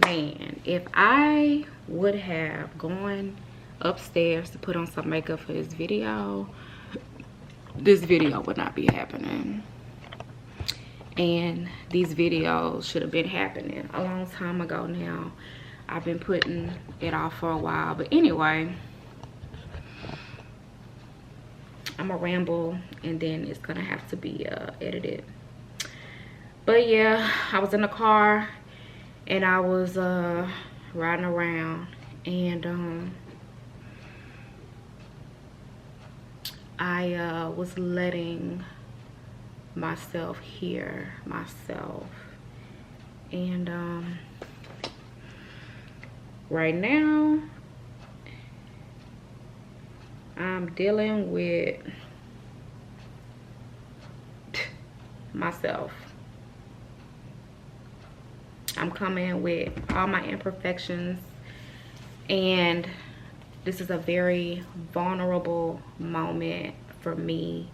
Man, if I would have gone upstairs to put on some makeup for this video would not be happening. And these videos should have been happening a long time ago now. I've been putting it off for a while. But anyway, I'm gonna ramble and then it's gonna have to be edited. But yeah, I was in the car and I was riding around, and I was letting myself hear myself. And right now I'm dealing with myself. I'm coming with all my imperfections, and this is a very vulnerable moment for me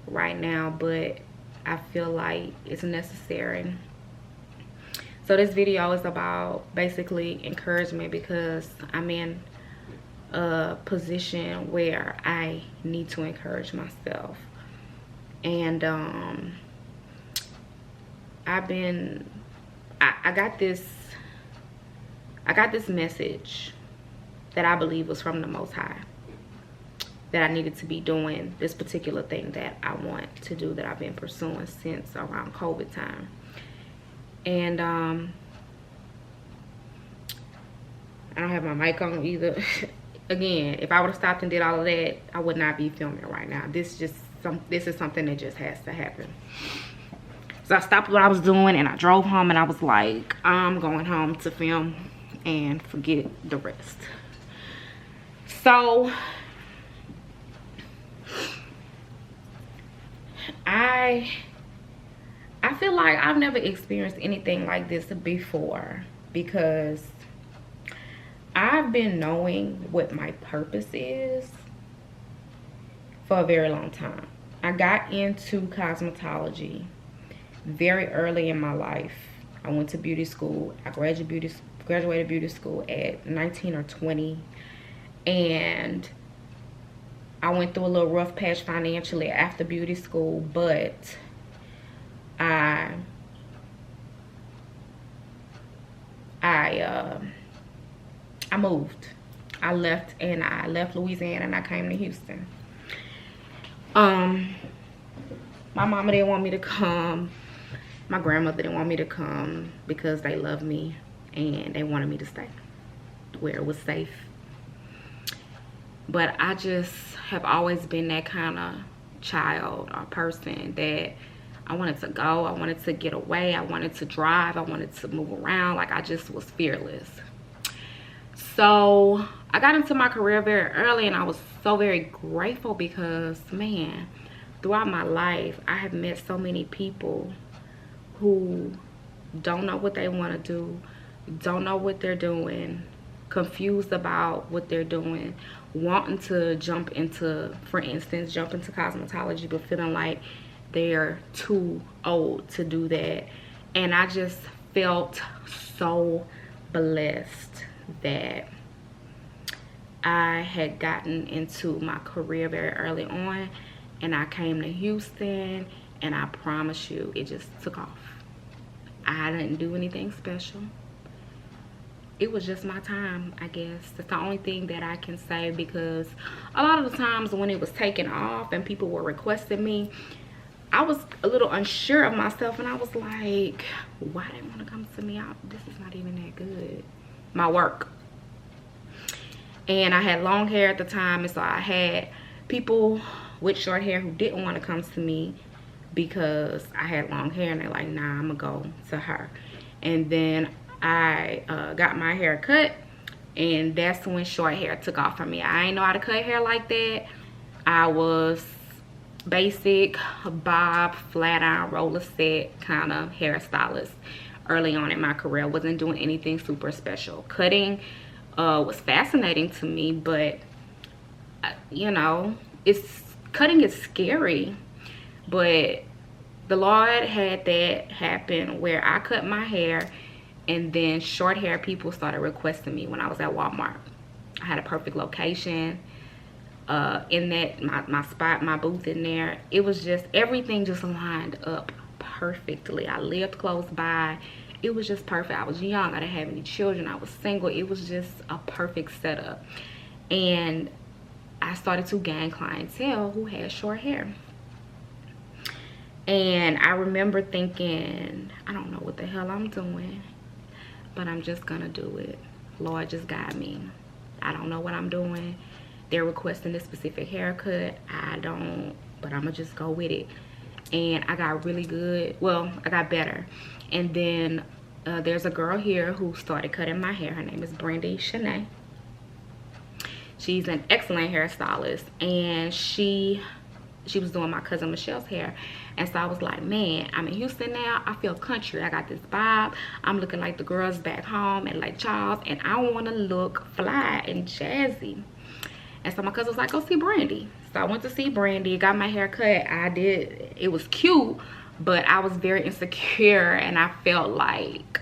right now, but I feel like it's necessary. So this video is about basically encouragement, because I'm in a position where I need to encourage myself. And I got this message that I believe was from the Most High, that I needed to be doing this particular thing that I want to do, that I've been pursuing since around COVID time. And I don't have my mic on either. Again, if I would have stopped and did all of that, I would not be filming right now. This is something that just has to happen. So I stopped what I was doing and I drove home, and I was like, I'm going home to film and forget the rest. So I feel like I've never experienced anything like this before, because I've been knowing what my purpose is for a very long time. I got into cosmetology very early in my life. I went to beauty school. I graduated beauty school at 19 or 20. And I went through a little rough patch financially after beauty school, but I moved. I left Louisiana and I came to Houston. My mama didn't want me to come. My grandmother didn't want me to come because they love me and they wanted me to stay where it was safe. But I just have always been that kind of child or person that I wanted to go. I wanted to get away. I wanted to drive. I wanted to move around. Like, I just was fearless. So I got into my career very early, and I was so very grateful because, man, throughout my life, I have met so many people who don't know what they want to do, don't know what they're doing, confused about what they're doing, wanting to jump into, for instance, jump into cosmetology, but feeling like they're too old to do that. And I just felt so blessed that I had gotten into my career very early on, and I came to Houston, and I promise you, it just took off. I didn't do anything special. It was just my time, I guess. That's the only thing that I can say, because a lot of the times when it was taking off and people were requesting me, I was a little unsure of myself, and I was like, why they want to come to me? This is not even that good. My work. And I had long hair at the time, and so I had people with short hair who didn't want to come to me because I had long hair, and they're like, nah, I'm gonna go to her. And then I got my hair cut, and that's when short hair took off for me. I ain't know how to cut hair like that. I was basic bob, flat iron, roller set kind of hairstylist early on in my career. I wasn't doing anything super special. Cutting was fascinating to me, but you know, cutting is scary. But the Lord had that happen where I cut my hair, And then short hair people started requesting me when I was at Walmart. I had a perfect location in that, my spot, my booth in there. It was just, everything just lined up perfectly. I lived close by. It was just perfect. I was young. I didn't have any children. I was single. It was just a perfect setup. And I started to gain clientele who had short hair. And I remember thinking, I don't know what the hell I'm doing, but I'm just gonna do it. Lord, just guide me. I don't know what I'm doing. They're requesting this specific haircut. I don't, but I'm gonna just go with it. And I got really good. Well, I got better. And then there's a girl here who started cutting my hair. Her name is Brandy Shanae. She's an excellent hairstylist, and she was doing my cousin Michelle's hair. And so I was like, man, I'm in Houston now. I feel country. I got this vibe. I'm looking like the girls back home in Lake Charles, and I want to look fly and jazzy. And so my cousin was like, go see Brandy. So I went to see Brandy, got my hair cut. I did. It was cute, but I was very insecure, and I felt like,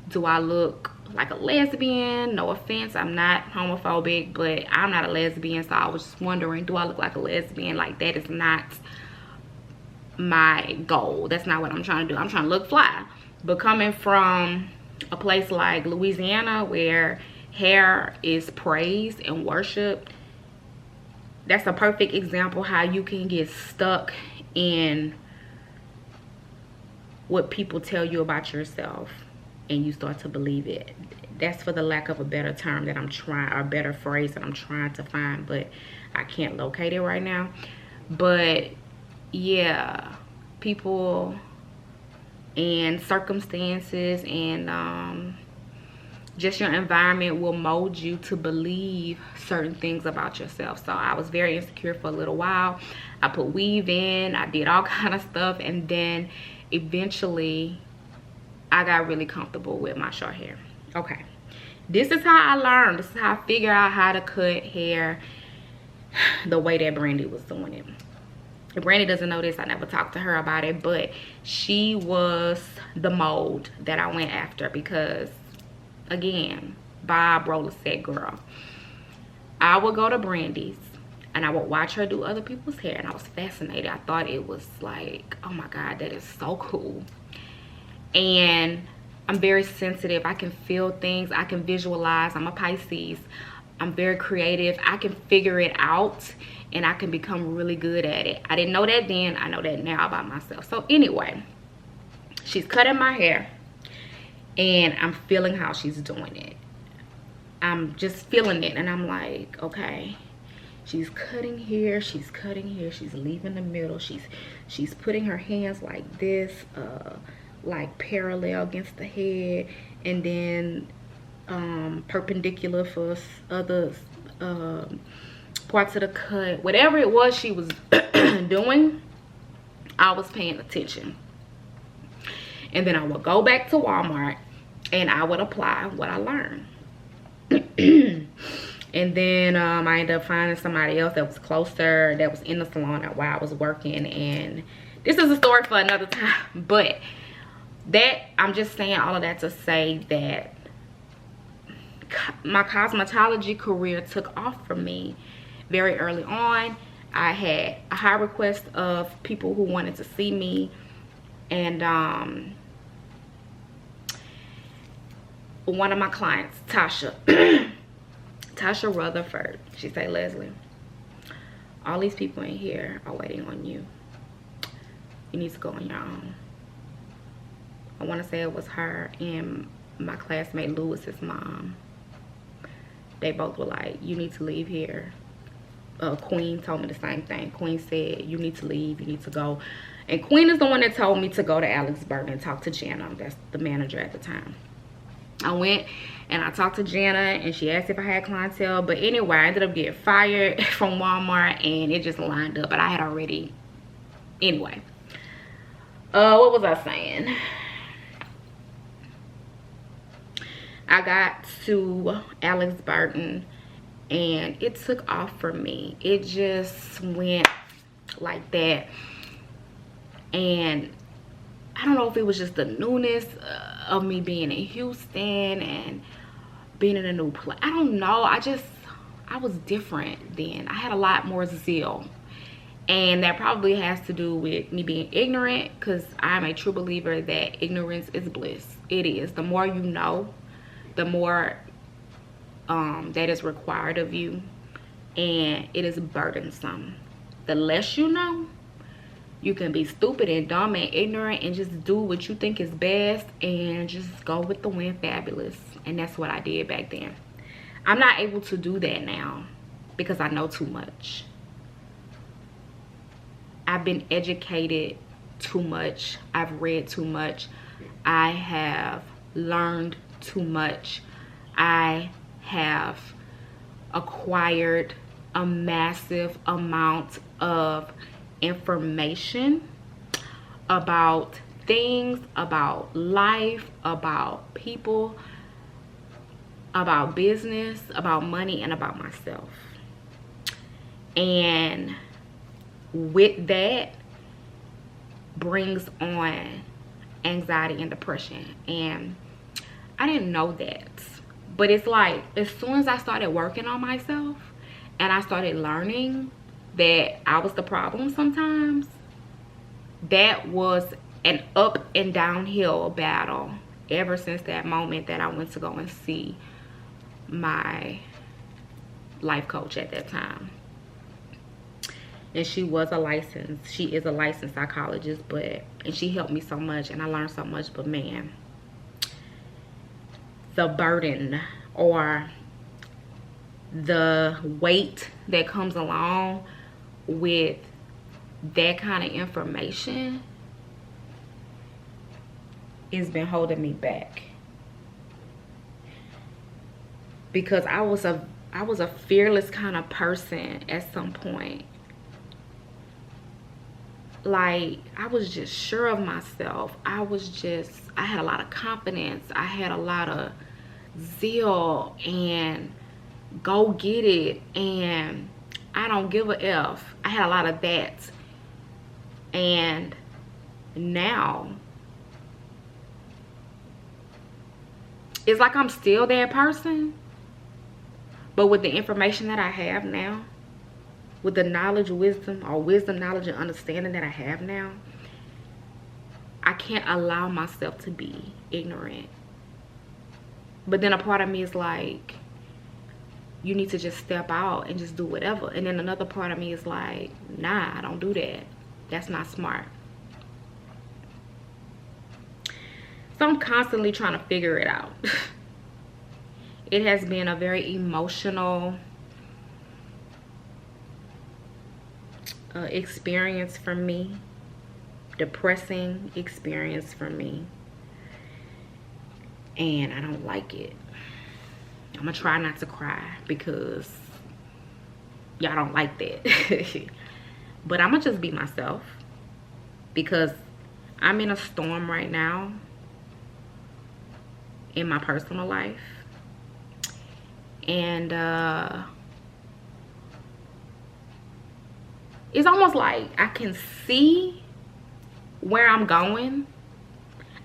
do I look like a lesbian? No offense, I'm not homophobic, but I'm not a lesbian. So I was just wondering, do I look like a lesbian? Like, that is not my goal. That's not what I'm trying to do. I'm trying to look fly. But coming from a place like Louisiana, where hair is praised and worshiped, that's a perfect example how you can get stuck in what people tell you about yourself, and you start to believe it. That's, for the lack of a better term that I'm trying, or a better phrase that I'm trying to find, but I can't locate it right now. But yeah, people and circumstances and just your environment will mold you to believe certain things about yourself. So I was very insecure for a little while. I put weave in, I did all kind of stuff, and then eventually I got really comfortable with my short hair. Okay, this is how I learned. This is how I figured out how to cut hair the way that Brandy was doing it. Brandy doesn't know this. I never talked to her about it, but she was the mold that I went after, because again, Bob Roller said, girl, I would go to Brandy's and I would watch her do other people's hair, and I was fascinated. I thought it was like, oh my God, that is so cool. And I'm very sensitive. I can feel things. I can visualize. I'm a Pisces. I'm very creative. I can figure it out, and I can become really good at it. I didn't know that then. I know that now about myself. So anyway, she's cutting my hair, and I'm feeling how she's doing it. I'm just feeling it, and I'm like, okay, she's cutting here, she's cutting here, she's leaving the middle, she's putting her hands like this, like parallel against the head, and then perpendicular for other parts of the cut. Whatever it was she was doing, I was paying attention. And then I would go back to Walmart and I would apply what I learned. And then I ended up finding somebody else that was closer, that was in the salon while I was working. And this is a story for another time. But that, I'm just saying all of that to say that my cosmetology career took off for me very early on. I had a high request of people who wanted to see me. And one of my clients, Tasha Tasha Rutherford, she said, Leslie, all these people in here are waiting on you. You need to go on your own. I want to say it was her and my classmate Lewis's mom. They both were like, you need to leave here. Queen told me the same thing. Queen said, you need to leave, you need to go. And Queen is the one that told me to go to Alex Burton and talk to Jana. That's the manager at the time. I went and I talked to Jana, and she asked if I had clientele. But anyway, I ended up getting fired from Walmart, and it just lined up. But I had already, anyway. What was I saying? I got to Alex Burton, and it took off for me. It just went like that. And I don't know if it was just the newness of me being in Houston and being in a new place. I don't know. I was different then. I had a lot more zeal. And that probably has to do with me being ignorant, because I'm a true believer that ignorance is bliss. It is. The more you know, the more that is required of you, and it is burdensome. The less you know, you can be stupid and dumb and ignorant and just do what you think is best and just go with the wind fabulous. And that's what I did back then. I'm not able to do that now because I know too much. I've been educated too much. I've read too much. I have learned too much. I have acquired a massive amount of information about things, about life, about people, about business, about money, and about myself. And with that brings on anxiety and depression, and I didn't know that. But it's like, as soon as I started working on myself and I started learning that I was the problem sometimes, that was an up and downhill battle ever since that moment that I went to go and see my life coach at that time. And she is a licensed psychologist, and she helped me so much and I learned so much. But man, the burden or the weight that comes along with that kind of information has been holding me back, because I was a fearless kind of person at some point. Like, I was just sure of myself. I had a lot of confidence. I had a lot of zeal and go get it, and I don't give a F. I had a lot of that. And now it's like I'm still that person, but with the information that I have now, with the knowledge, wisdom, knowledge, and understanding that I have now, I can't allow myself to be ignorant. But then a part of me is like, you need to just step out and just do whatever. And then another part of me is like, nah, don't do that. That's not smart. So I'm constantly trying to figure it out. It has been a very emotional experience for me, depressing experience for me, and I don't like it. I'm gonna try not to cry because y'all don't like that. But I'm gonna just be myself, because I'm in a storm right now in my personal life, and it's almost like I can see where I'm going.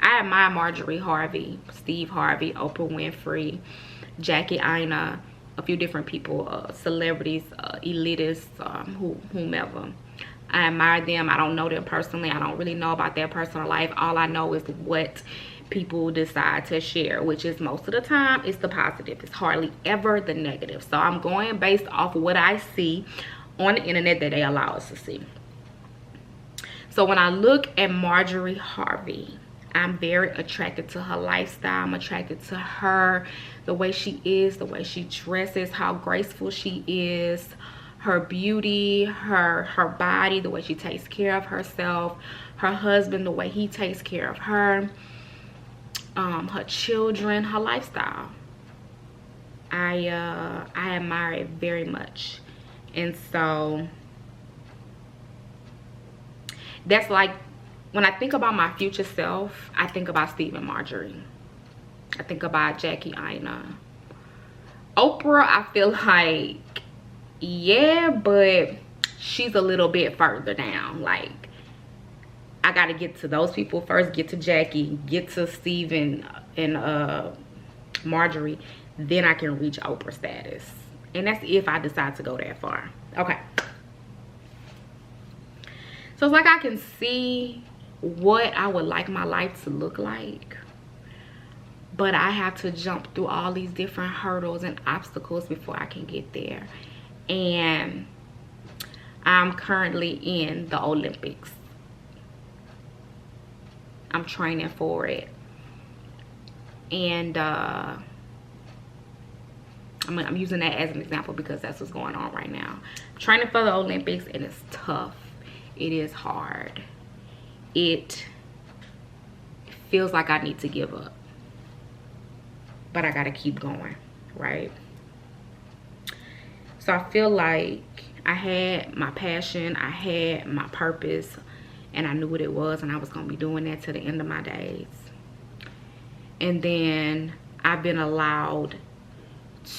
I admire Marjorie Harvey, Steve Harvey, Oprah Winfrey, Jackie Aina, a few different people, celebrities, elitists, whomever. I admire them. I don't know them personally. I don't really know about their personal life. All I know is what people decide to share, which is most of the time it's the positive. It's hardly ever the negative. So I'm going based off of what I see on the internet that they allow us to see. So when I look at Marjorie Harvey, I'm very attracted to her lifestyle. I'm attracted to her, the way she is, the way she dresses, how graceful she is, her beauty, her body, the way she takes care of herself, her husband, the way he takes care of her, her children, her lifestyle. I admire it very much. And so that's like, when I think about my future self, I think about Steve and Marjorie. I think about Jackie Aina. Oprah, I feel like, yeah, but she's a little bit further down. Like, I got to get to those people first, get to Jackie, get to Steve and Marjorie, then I can reach Oprah status. And that's if I decide to go that far. Okay. So it's like I can see what I would like my life to look like, but I have to jump through all these different hurdles and obstacles before I can get there. And I'm currently in the Olympics. I'm training for it. And I'm using that as an example because that's what's going on right now. I'm training for the Olympics, and it's tough. It is hard. It feels like I need to give up, but I gotta keep going, right? So I feel like I had my passion, I had my purpose, and I knew what it was, and I was gonna be doing that to the end of my days. And then I've been allowed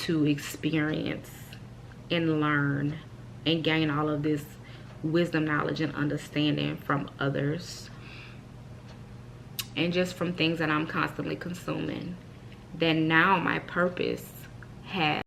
to experience and learn and gain all of this wisdom, knowledge, and understanding from others, and just from things that I'm constantly consuming, that now my purpose has